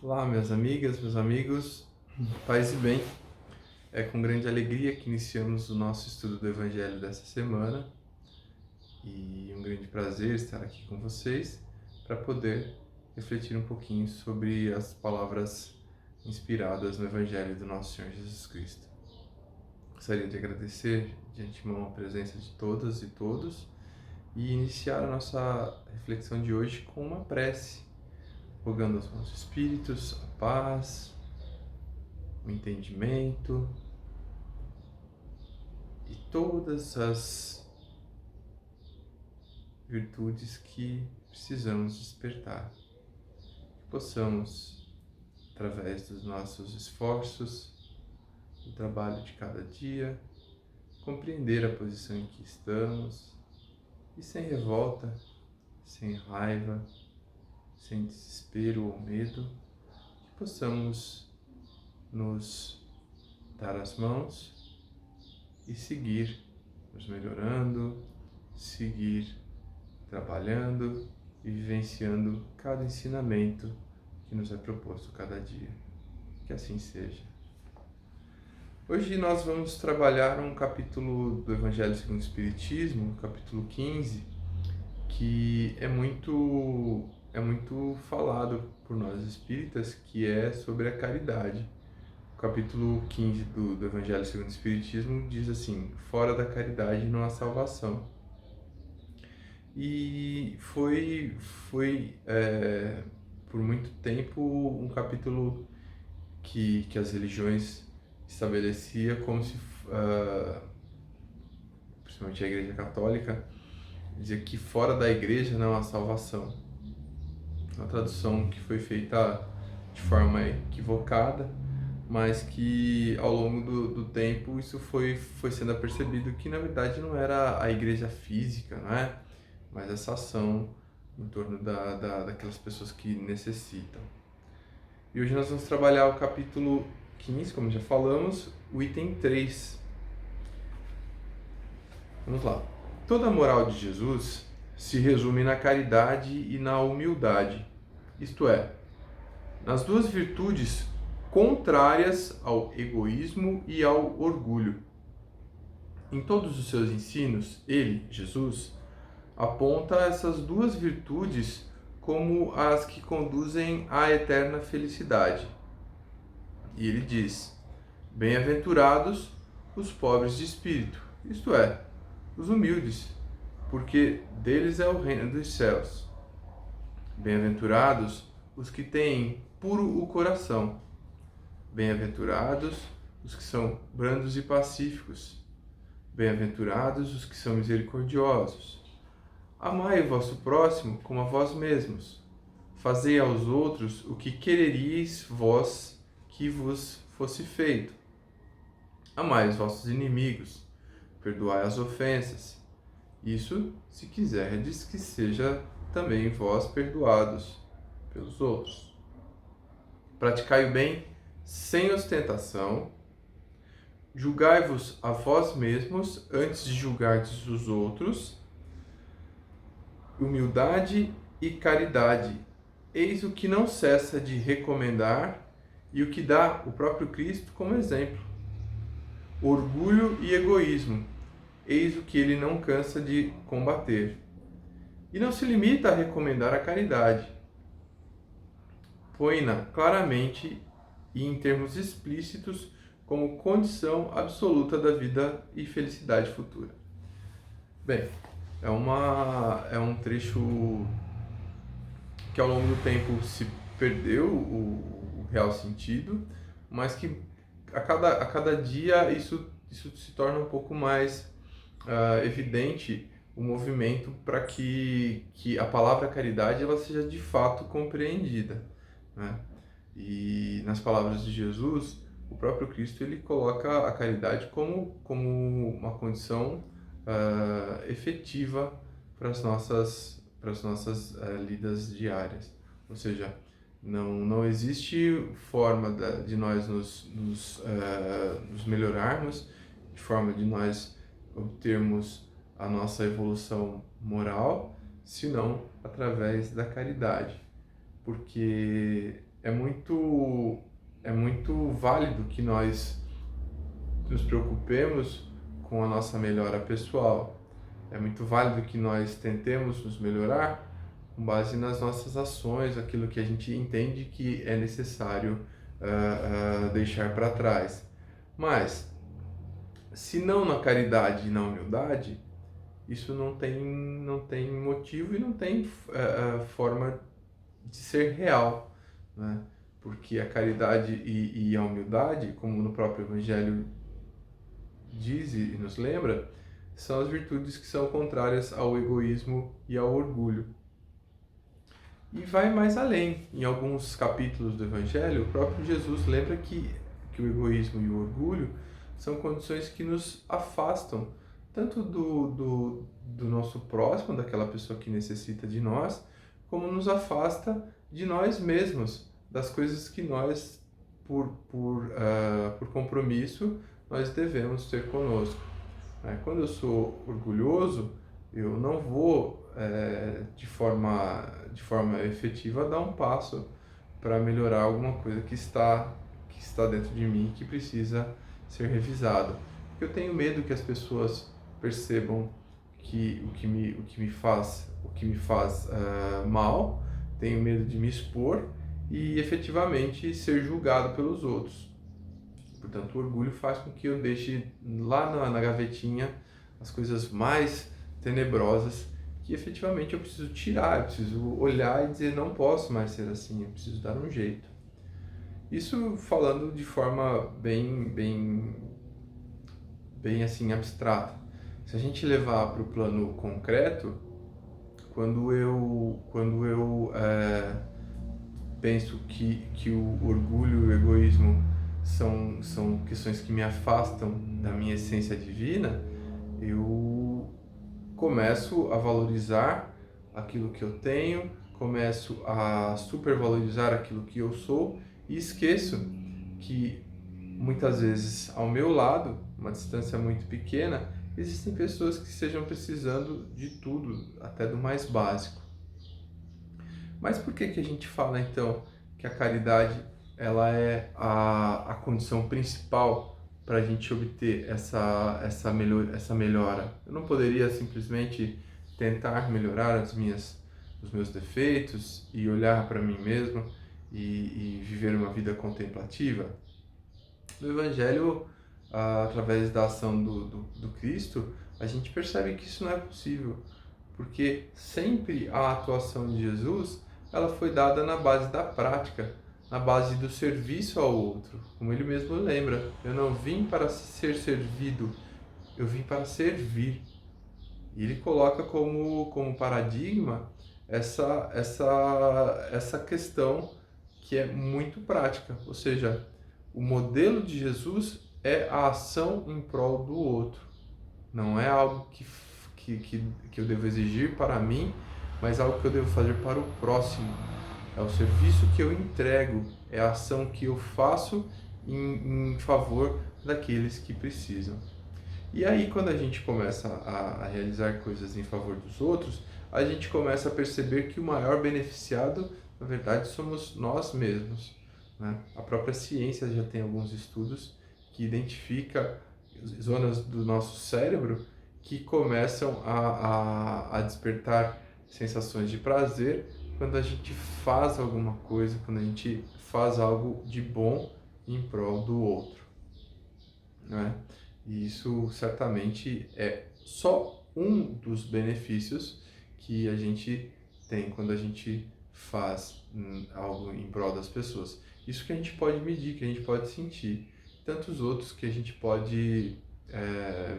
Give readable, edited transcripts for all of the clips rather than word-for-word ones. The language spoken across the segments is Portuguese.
Olá, minhas amigas, meus amigos, paz e bem. É com grande alegria que iniciamos o nosso estudo do Evangelho dessa semana e um grande prazer estar aqui com vocês para poder refletir um pouquinho sobre as palavras inspiradas no Evangelho do nosso Senhor Jesus Cristo. Gostaria de agradecer de antemão a presença de todas e todos e iniciar a nossa reflexão de hoje com uma prece, rogando aos nossos espíritos a paz, o entendimento e todas as virtudes que precisamos despertar. Que possamos, através dos nossos esforços, do trabalho de cada dia, compreender a posição em que estamos e sem revolta, sem raiva, sem desespero ou medo, que possamos nos dar as mãos e seguir nos melhorando, seguir trabalhando e vivenciando cada ensinamento que nos é proposto cada dia. Que assim seja. Hoje nós vamos trabalhar um capítulo do Evangelho segundo o Espiritismo, capítulo 15, que é muito falado por nós espíritas, que é sobre a caridade. O capítulo 15 do Evangelho segundo o Espiritismo diz assim: fora da caridade não há salvação. E foi por muito tempo um capítulo que as religiões estabelecia como se, principalmente a Igreja Católica, dizia que fora da Igreja não há salvação. Uma tradução que foi feita de forma equivocada, mas que ao longo do tempo isso foi sendo apercebido que na verdade não era a igreja física, não é? Mas essa ação em torno daquelas pessoas que necessitam. E hoje nós vamos trabalhar o capítulo 15, como já falamos, o item 3. Vamos lá. Toda a moral de Jesus se resume na caridade e na humildade, isto é, nas duas virtudes contrárias ao egoísmo e ao orgulho. Em todos os seus ensinos, ele, Jesus, aponta essas duas virtudes como as que conduzem à eterna felicidade. E ele diz: bem-aventurados os pobres de espírito, isto é, os humildes, porque deles é o reino dos céus. Bem-aventurados os que têm puro o coração. Bem-aventurados os que são brandos e pacíficos. Bem-aventurados os que são misericordiosos. Amai o vosso próximo como a vós mesmos. Fazei aos outros o que quereríeis vós que vos fosse feito. Amai os vossos inimigos. Perdoai as ofensas. Isso, se quiserdes que seja também vós perdoados pelos outros. Praticai o bem sem ostentação. Julgai-vos a vós mesmos antes de julgardes os outros. Humildade e caridade, eis o que não cessa de recomendar e o que dá o próprio Cristo como exemplo. Orgulho e egoísmo, eis o que ele não cansa de combater. E não se limita a recomendar a caridade. Põe-na claramente e em termos explícitos como condição absoluta da vida e felicidade futura. Bem, é um trecho que ao longo do tempo se perdeu o real sentido, mas que a cada dia isso se torna um pouco mais evidente o movimento para que a palavra caridade ela seja de fato compreendida, né? E nas palavras de Jesus, o próprio Cristo ele coloca a caridade como uma condição efetiva para as nossas lidas diárias. Ou seja, não existe forma de nós nos melhorarmos, de forma de nós obtermos a nossa evolução moral, senão através da caridade. Porque é muito, é muito válido que nós nos preocupemos com a nossa melhora pessoal. É muito válido que nós tentemos nos melhorar com base nas nossas ações, aquilo que a gente entende que é necessário deixar para trás. Mas, se não na caridade e na humildade, isso não tem motivo e não tem forma de ser real, né? Porque a caridade e a humildade, como no próprio Evangelho diz e nos lembra, são as virtudes que são contrárias ao egoísmo e ao orgulho. E vai mais além. Em alguns capítulos do Evangelho, o próprio Jesus lembra que o egoísmo e o orgulho são condições que nos afastam tanto do nosso próximo, daquela pessoa que necessita de nós, como nos afasta de nós mesmos, das coisas que nós, por compromisso, nós devemos ter conosco. Quando eu sou orgulhoso, eu não vou de forma efetiva dar um passo para melhorar alguma coisa que está dentro de mim e que precisa ser revisado. Porque eu tenho medo que as pessoas percebam que o que me faz mal, tenho medo de me expor e efetivamente ser julgado pelos outros. Portanto, o orgulho faz com que eu deixe lá na gavetinha as coisas mais tenebrosas que efetivamente eu preciso tirar, eu preciso olhar e dizer, não posso mais ser assim, eu preciso dar um jeito. Isso falando de forma bem assim abstrata. Se a gente levar para o plano concreto, quando eu penso que o orgulho e o egoísmo são questões que me afastam da minha essência divina, eu começo a valorizar aquilo que eu tenho, começo a supervalorizar aquilo que eu sou e esqueço que muitas vezes ao meu lado, uma distância muito pequena, existem pessoas que estejam precisando de tudo, até do mais básico. Mas por que a gente fala então que a caridade ela é a condição principal para a gente obter essa melhora? Eu não poderia simplesmente tentar melhorar os meus defeitos e olhar para mim mesmo e viver uma vida contemplativa? No Evangelho, através da ação do Cristo, a gente percebe que isso não é possível, porque sempre a atuação de Jesus ela foi dada na base da prática, na base do serviço ao outro. Como ele mesmo lembra, eu não vim para ser servido, eu vim para servir. E ele coloca como paradigma essa questão que é muito prática, ou seja, o modelo de Jesus é a ação em prol do outro. Não é algo que eu devo exigir para mim, mas algo que eu devo fazer para o próximo. É o serviço que eu entrego, é a ação que eu faço em favor daqueles que precisam. E aí, quando a gente começa a realizar coisas em favor dos outros, a gente começa a perceber que o maior beneficiado, na verdade, somos nós mesmos, né? A própria ciência já tem alguns estudos que identifica zonas do nosso cérebro que começam a despertar sensações de prazer quando a gente faz alguma coisa, quando a gente faz algo de bom em prol do outro, né? E isso certamente é só um dos benefícios que a gente tem quando a gente faz algo em prol das pessoas. Isso que a gente pode medir, que a gente pode sentir. Tantos outros que a gente pode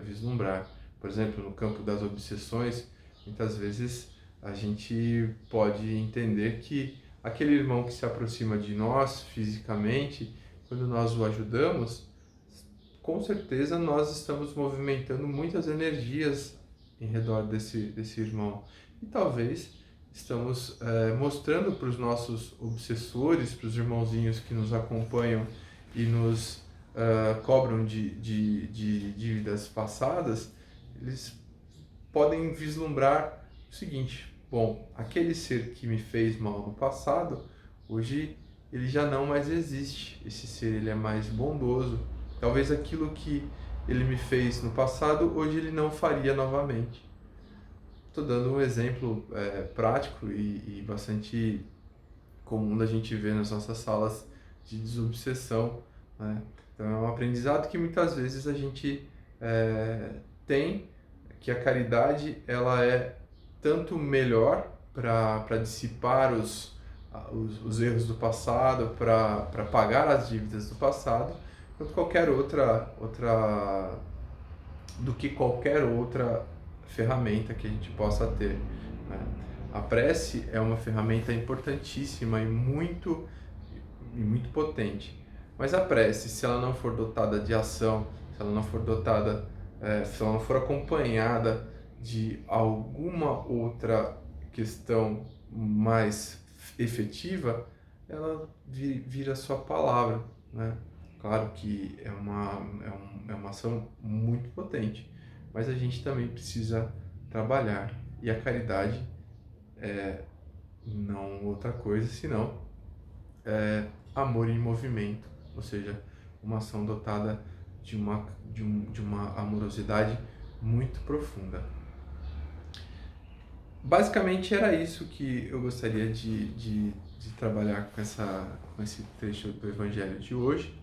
vislumbrar. Por exemplo, no campo das obsessões, muitas vezes a gente pode entender que aquele irmão que se aproxima de nós fisicamente, quando nós o ajudamos, com certeza nós estamos movimentando muitas energias em redor desse irmão. E talvez estamos mostrando para os nossos obsessores, para os irmãozinhos que nos acompanham e nos cobram de dívidas passadas, eles podem vislumbrar o seguinte: bom, aquele ser que me fez mal no passado, hoje ele já não mais existe. Esse ser, ele é mais bondoso. Talvez aquilo que ele me fez no passado, hoje ele não faria novamente. Estou dando um exemplo prático e bastante comum da gente ver nas nossas salas de desobsessão, né? Então é um aprendizado que muitas vezes a gente tem, que a caridade ela é tanto melhor para dissipar os erros do passado, para pagar as dívidas do passado, quanto do que qualquer outra ferramenta que a gente possa ter, né? A prece é uma ferramenta importantíssima e muito potente. Mas a prece, se ela não for dotada de ação, se ela não for dotada, se ela não for acompanhada de alguma outra questão mais efetiva, ela vira sua palavra, né? Claro que é uma ação muito potente, mas a gente também precisa trabalhar. E a caridade é não outra coisa senão amor em movimento, ou seja, uma ação dotada de uma amorosidade muito profunda. Basicamente era isso que eu gostaria de trabalhar com esse trecho do Evangelho de hoje.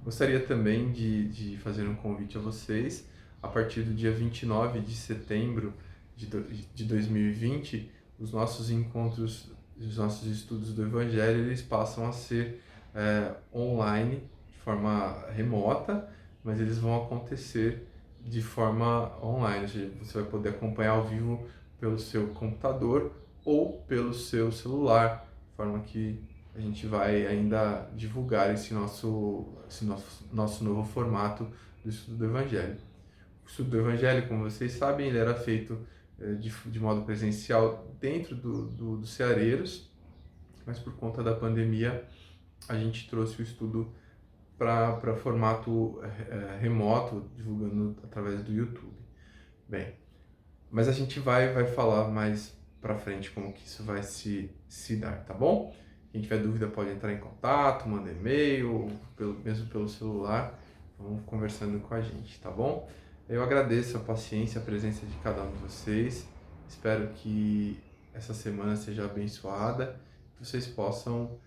Gostaria também de fazer um convite a vocês. A partir do dia 29 de setembro de 2020, os nossos encontros, os nossos estudos do Evangelho, eles passam a ser online, de forma remota, mas eles vão acontecer de forma online. Ou seja, você vai poder acompanhar ao vivo pelo seu computador ou pelo seu celular, de forma que a gente vai ainda divulgar esse nosso novo formato do estudo do Evangelho. O estudo do Evangelho, como vocês sabem, ele era feito de modo presencial dentro dos Ceareiros, mas por conta da pandemia a gente trouxe o estudo para formato remoto, divulgando através do YouTube. Bem, mas a gente vai falar mais para frente como que isso vai se dar, tá bom? Quem tiver dúvida pode entrar em contato, manda e-mail, mesmo pelo celular, vão conversando com a gente, tá bom? Eu agradeço a paciência, a presença de cada um de vocês, espero que essa semana seja abençoada, que vocês possam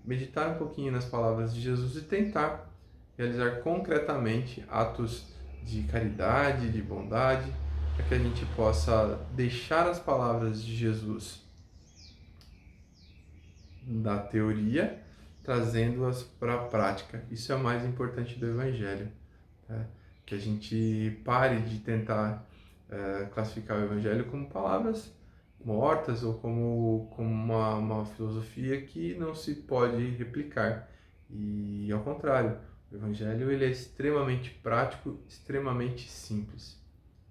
meditar um pouquinho nas palavras de Jesus e tentar realizar concretamente atos de caridade, de bondade, para que a gente possa deixar as palavras de Jesus da teoria, trazendo-as para a prática. Isso é o mais importante do Evangelho, tá? Que a gente pare de tentar classificar o Evangelho como palavras mortas ou como uma filosofia que não se pode replicar. E ao contrário, o Evangelho ele é extremamente prático, extremamente simples.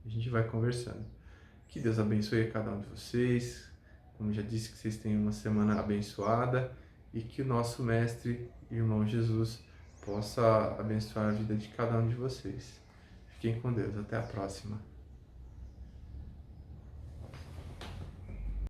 A gente vai conversando. Que Deus abençoe a cada um de vocês. Como já disse, que vocês tenham uma semana abençoada e que o nosso Mestre e irmão Jesus possa abençoar a vida de cada um de vocês. Fiquem com Deus. Até a próxima.